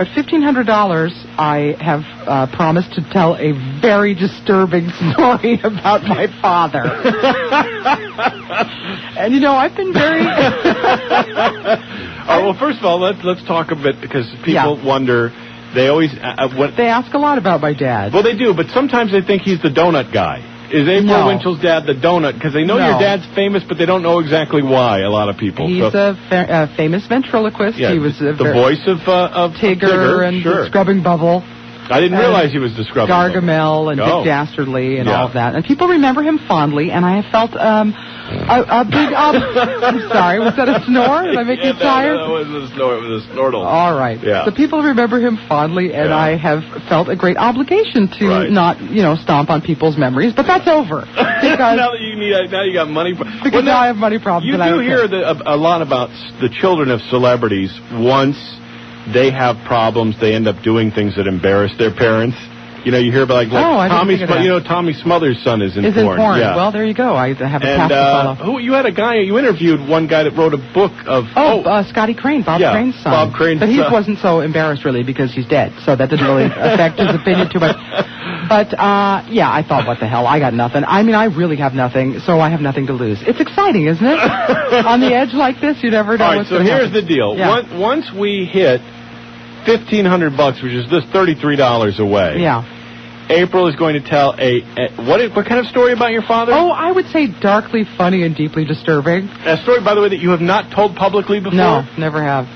But $1,500, I have promised to tell a very disturbing story about my father. And, I've been very... well, first of all, let's talk a bit, because people wonder... They always... They ask a lot about my dad. Well, they do, but sometimes they think he's the donut guy. Is April Winchell's dad the donut? Because they know your dad's famous, but they don't know exactly why, a lot of people. He's a famous ventriloquist. Yeah, he was the voice of Tigger and the Scrubbing Bubble. I didn't realize he was the Scrubbing Gargamel and Dick Dastardly and all of that. And people remember him fondly, and I have felt a big... I'm sorry, was that a snore? Did I make you tired? No, it wasn't a snore, it was a snortle. All right. Yeah. So people remember him fondly, and I have felt a great obligation to not, stomp on people's memories, but that's over. Because now you got money problems. Because now I have money problems. You do hear a lot about the children of celebrities. Once they have problems, they end up doing things that embarrass their parents. You hear about Tommy Smothers' son is in porn. Yeah. Well, there you go. I have a path to follow. You interviewed one guy that wrote a book of... Scotty Crane, Bob Crane's son. Bob Crane's son. But he wasn't so embarrassed, really, because he's dead, so that didn't really affect his opinion too much. But, I thought, what the hell, I got nothing. I mean, I really have nothing, so I have nothing to lose. It's exciting, isn't it? On the edge like this, you never know what's going to happen. So here's the deal. Yeah. Once we hit $1,500, which is this $33 away. Yeah. April is going to tell what kind of story about your father? Oh, I would say darkly funny and deeply disturbing. A story, by the way, that you have not told publicly before? No, never have.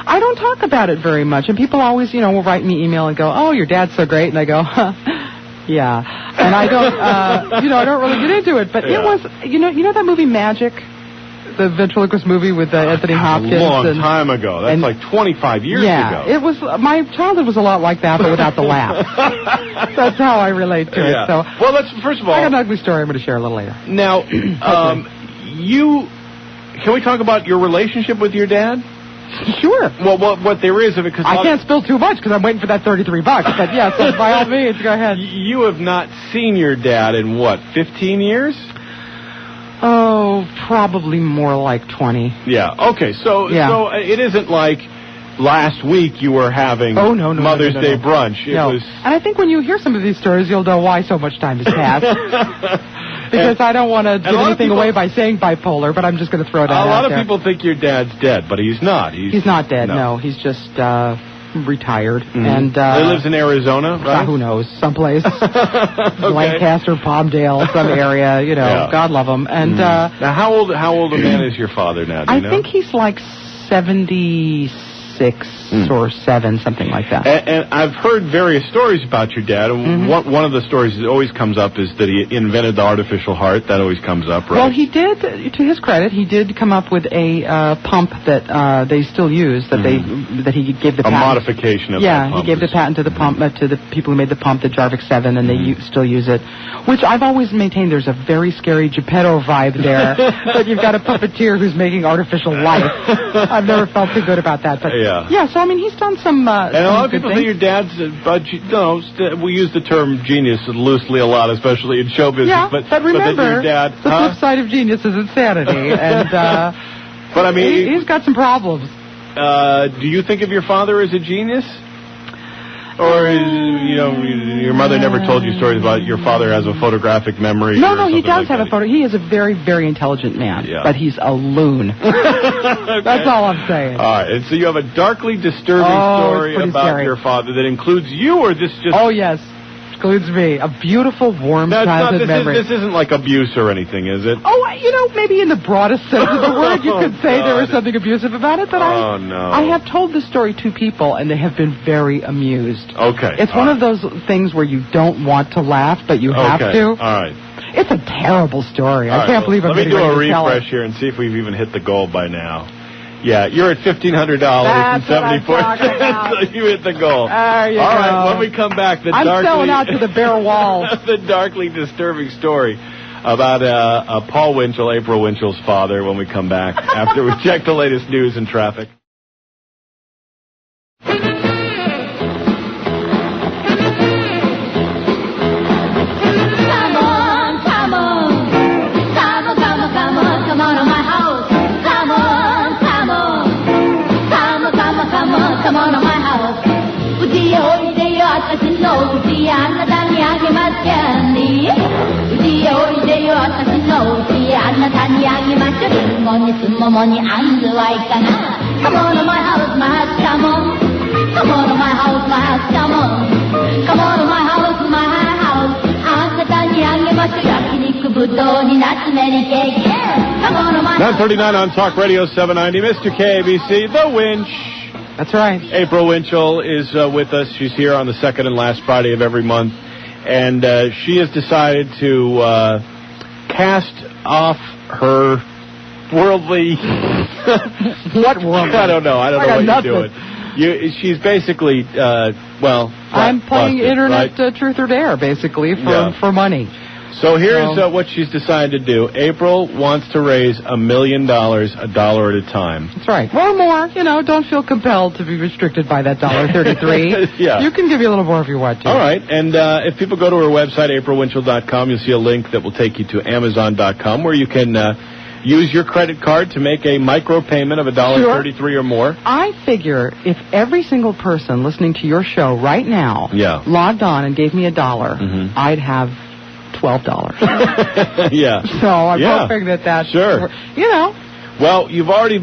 I don't talk about it very much, and people always, will write me email and go, "Oh, your dad's so great," and I go, yeah, and I don't, I don't really get into it. But it was, that movie Magic. The ventriloquist movie with Anthony Hopkins. A long time ago. That's like 25 years ago. Yeah, it was. My childhood was a lot like that, but without the laugh. That's how I relate to it. So, well, first of all, I got an ugly story I'm going to share a little later. Now, can we talk about your relationship with your dad? Sure. Well, what there is of it, because I can't spill too much because I'm waiting for that $33. But yes, by all means, go ahead. You have not seen your dad in 15 years? Oh, probably more like 20. Yeah. Okay. So it isn't like last week you were having Mother's Day brunch. It was. And I think when you hear some of these stories, you'll know why so much time has passed. Because I don't want to give anything away by saying bipolar, but I'm just going to throw it out there. A lot of people think your dad's dead, but he's not. He's not dead. No, he's just retired. Mm-hmm. And he lives in Arizona, right? Who knows? Someplace. Lancaster, Palmdale, some area, God love him. And now how old a man is your father now? Do you know? I think he's like 76 or 7, something like that. And I've heard various stories about your dad. Mm-hmm. One of the stories that always comes up is that he invented the artificial heart. That always comes up, right? Well, he did, to his credit, he did come up with a pump that they still use, that that he gave the patent. A modification of that pump. He gave the patent to the pump, to the people who made the pump, the Jarvik 7, and they still use it, which I've always maintained there's a very scary Geppetto vibe there, that you've got a puppeteer who's making artificial life. I've never felt too good about that, but so I mean, he's done some. And a lot of people think your dad's. We use the term genius loosely a lot, especially in show business. Yeah, but remember, the flip side of genius is insanity, and but I mean, he's got some problems. Do you think of your father as a genius? Or, your mother never told you stories about your father has a photographic memory? No, he does have a photo. He is a very, very intelligent man, but he's a loon. Okay. That's all I'm saying. All right, and so you have a darkly disturbing story about your father that includes you, or this just... Oh, yes. Includes me. A beautiful, warm childhood memory. This isn't like abuse or anything, is it? Oh, maybe in the broadest sense of the word you could say there was something abusive about it, but I have told this story to people, and they have been very amused. Okay. It's one of those things where you don't want to laugh, but you have to. All right. It's a terrible story. I can't believe I'm Let me do a refresh here and see if we've even hit the goal by now. Yeah, you're at $1,500.74. So you hit the goal. There you go. All right, when we come back, I'm selling out to the bare walls. The darkly disturbing story about Paul Winchell, April Winchell's father, when we come back after we check the latest news and traffic. Come on to my house. なたにあげましょう。リンゴにすももにあんずはいかな。Come on to my house, my house, come on. Come on to my house, my house, come on. Come on to my house, my house. あなたにあげましょう。焼肉ぶどうにナツメリケーキ。Come on to my house. 9:39 on Talk Radio 790. Mr. KABC, the Winch. That's right. April Winchell is with us. She's here on the second and last Friday of every month. And she has decided to cast off her worldly... What worldly? I don't know. I don't know what you're doing. She's basically, I'm playing internet truth or dare, basically, for money. So here's what she's decided to do. April wants to raise $1 million, $1 at a time. That's right. Or more. Don't feel compelled to be restricted by that $1.33. Yeah. You can give you a little more if you want to. All right. And if people go to her website, aprilwinchell.com, you'll see a link that will take you to amazon.com where you can use your credit card to make a micro payment of $1.33 or more. I figure if every single person listening to your show right now logged on and gave me $1, I'd have $12. Yeah. So I'm hoping that sure. Well, you've already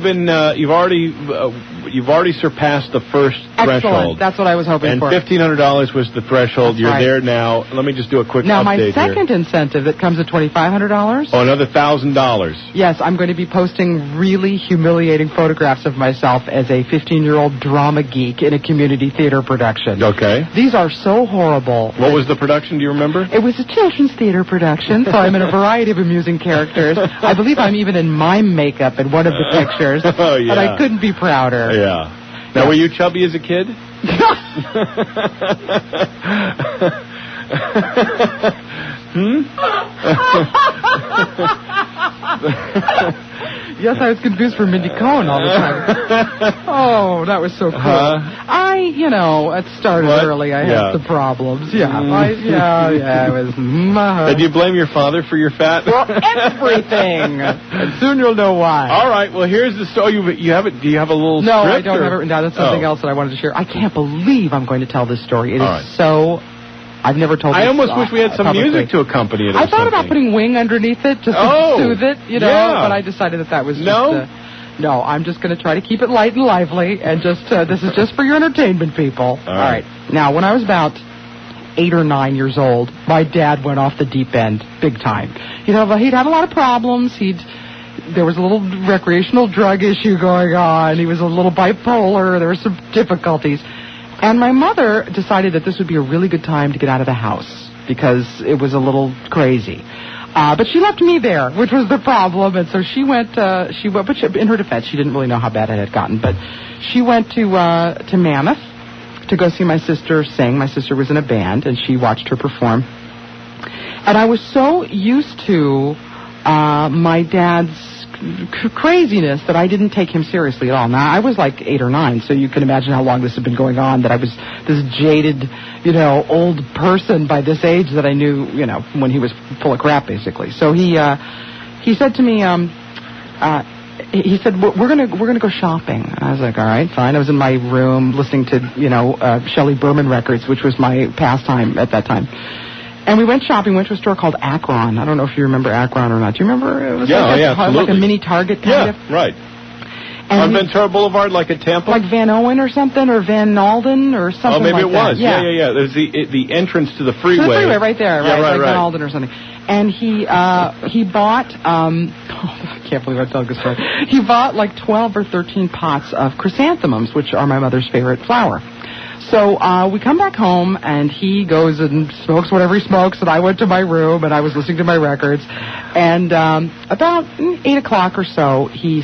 surpassed the first threshold. That's what I was hoping for. And $1,500 was the threshold. You're there now. Let me just do a quick update here. Now, my second incentive that comes at $2,500. Oh, another $1,000. Yes, I'm going to be posting really humiliating photographs of myself as a 15-year-old drama geek in a community theater production. Okay. These are so horrible. What was the production? Do you remember? It was a children's theater production, so I'm in a variety of amusing characters. I believe I'm even in mime makeup in one of the pictures. Oh, yeah. And I couldn't be prouder. Yeah. Now, were you chubby as a kid? Yes, I was confused for Mindy Cohn all the time. Oh, that was so cool. It started early. I had some problems. Yeah, it was... Did you blame your father for your fat? For everything. And soon you'll know why. All right, well, here's the story. Do you have a little No, script? I don't have it written down. That's something else that I wanted to share. I can't believe I'm going to tell this story. It is so... I've never told this. I almost wish we had some music to accompany it. I thought about putting Wing underneath it just to soothe it, but I decided that was just... No, I'm just going to try to keep it light and lively, and just this is just for your entertainment, people. All right. Now, when I was about 8 or 9 years old, my dad went off the deep end big time. He'd had a lot of problems. There was a little recreational drug issue going on. He was a little bipolar. There were some difficulties. And my mother decided that this would be a really good time to get out of the house because it was a little crazy. But she left me there, which was the problem. And so she went, but in her defense, she didn't really know how bad it had gotten. But she went to Mammoth to go see my sister sing. My sister was in a band, and she watched her perform. And I was so used to my dad's craziness that I didn't take him seriously at all. Now, I was like 8 or 9, so you can imagine how long this had been going on, that I was this jaded, old person by this age that I knew, when he was full of crap, basically. So he said to me, he said, we're gonna go shopping. And I was like, all right, fine. I was in my room listening to, Shelley Berman records, which was my pastime at that time. And we went shopping, went to a store called Akron. I don't know if you remember Akron or not. Do you remember? It was like a mini Target kind of. Yeah, right. On Ventura Boulevard, like a Tampa? Like Van Owen or something, or Van Alden or something like that. Oh, maybe it was. Yeah. There's the entrance to the freeway. To the freeway right there, right? Like Van Alden or something. And he bought, I can't believe I'm telling this story. He bought like 12 or 13 pots of chrysanthemums, which are my mother's favorite flower. So we come back home, and he goes and smokes whatever he smokes, and I went to my room, and I was listening to my records. And about 8 o'clock or so, he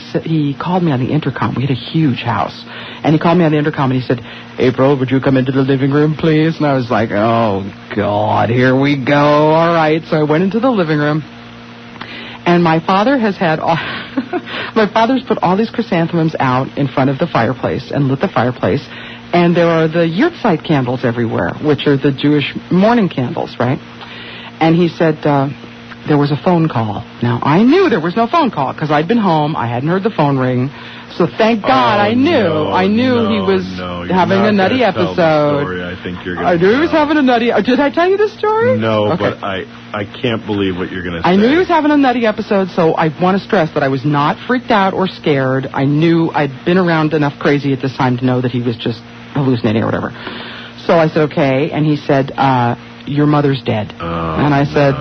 called me on the intercom. We had a huge house. And he called me on the intercom, and he said, April, would you come into the living room, please? And I was like, oh, God, here we go. All right. So I went into the living room. And my father has my father's put all these chrysanthemums out in front of the fireplace and lit the fireplace. And there are the yurtzeit candles everywhere, which are the Jewish mourning candles, right? And he said, there was a phone call. Now, I knew there was no phone call because I'd been home. I hadn't heard the phone ring. So thank God I knew. I knew he was having a nutty episode. I think you're I knew he was having a nutty... Did I tell you this story? No, okay. But I can't believe what you're going to say. I knew he was having a nutty episode, so I want to stress that I was not freaked out or scared. I knew I'd been around enough crazy at this time to know that he was just hallucinating or whatever. So I said, okay, and he said, your mother's dead. And I said,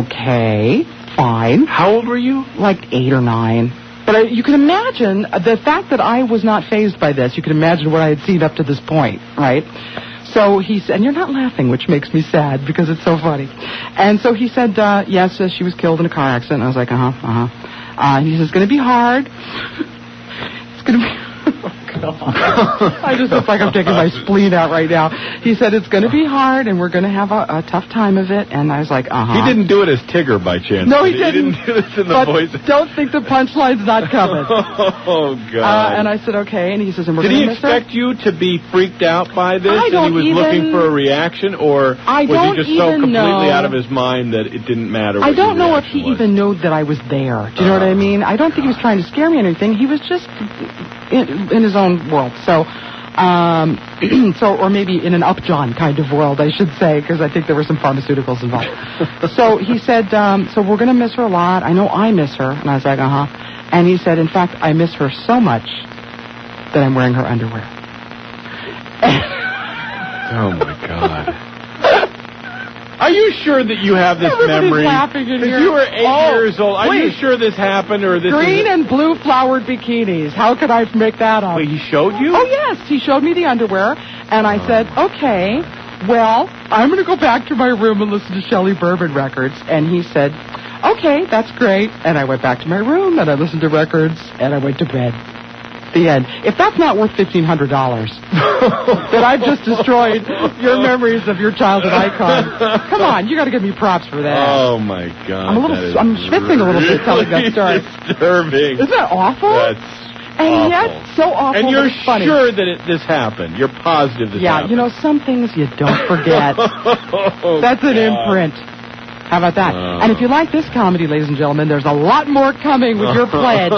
okay, fine. How old were you? Like 8 or 9. But you can imagine, the fact that I was not fazed by this, you can imagine what I had seen up to this point, right? So he said, and you're not laughing, which makes me sad because it's so funny. And so he said, yes, she was killed in a car accident. And I was like, he says, it's going to be hard. It's going to be... Oh, God. I just look like I'm taking my spleen out right now. He said, it's going to be hard, and we're going to have a tough time of it. And I was like, He didn't do it as Tigger by chance. No, he didn't. He didn't do this in the voice. Don't think the punchline's not coming. Oh, God. And I said, okay. And he says, and we're Did going he to miss her? expect you to be freaked out by this? I don't and he was looking for a reaction? Or was he just so completely out of his mind that it didn't matter what I don't know if he was? even knew that I was there. Do you know what I mean? I don't think he was trying to scare me or anything. He was just in his own world. So, or maybe in an Upjohn kind of world, I should say, because I think there were some pharmaceuticals involved. So he said, so we're going to miss her a lot. I know I miss her. And I was like, And he said, in fact, I miss her so much that I'm wearing her underwear. Oh, my God. Are you sure that you have this memory? Laughing in here. You were 8 years old. Are you sure this happened, or this green and blue flowered bikinis? How could I make that up? Wait, he showed you? Oh yes, he showed me the underwear, and I said, okay, well, I'm going to go back to my room and listen to Shelley Bourbon records. And he said, okay, that's great. And I went back to my room and I listened to records and I went to bed. The end. If that's not worth $1,500, that I've just destroyed your memories of your childhood icon. Come on, you got to give me props for that. Oh my God! I'm schwitzing a little bit telling that story. Disturbing. Isn't that awful? That's and awful. yet so awful. And you're funny. Sure that this happened. You're positive this happened. Yeah, you know, some things you don't forget. That's an imprint. How about that? And if you like this comedy, ladies and gentlemen, there's a lot more coming with your pledge.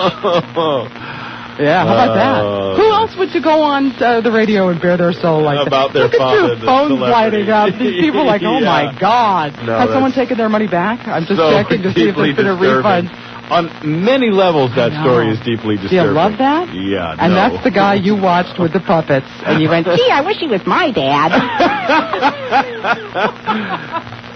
Yeah, how about that? Who else would you go on the radio and bare their soul like about that? Their father, Look at you, phones lighting up. These people like, oh my God. No, has someone taken their money back? I'm just checking to see if there's been a refund. On many levels, that story is deeply disturbing. Do you love that? Yeah, And that's the guy you watched with the puppets, and you went, gee, I wish he was my dad.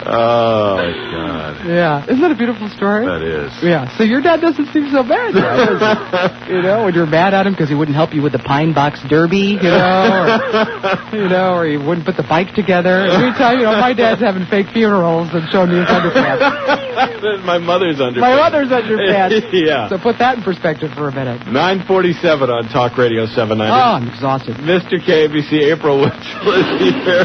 Oh, my God. Yeah. Isn't that a beautiful story? That is. Yeah. So your dad doesn't seem so bad, does he? You know, when you're mad at him because he wouldn't help you with the Pine Box Derby, or he wouldn't put the bike together. Every time, my dad's having fake funerals and showing me his underpants. My mother's underpants. My mother's underpants. Yeah. So put that in perspective for a minute. 9:47 on Talk Radio 790. Oh, I'm exhausted. Mr. KBC, April Winchell is here.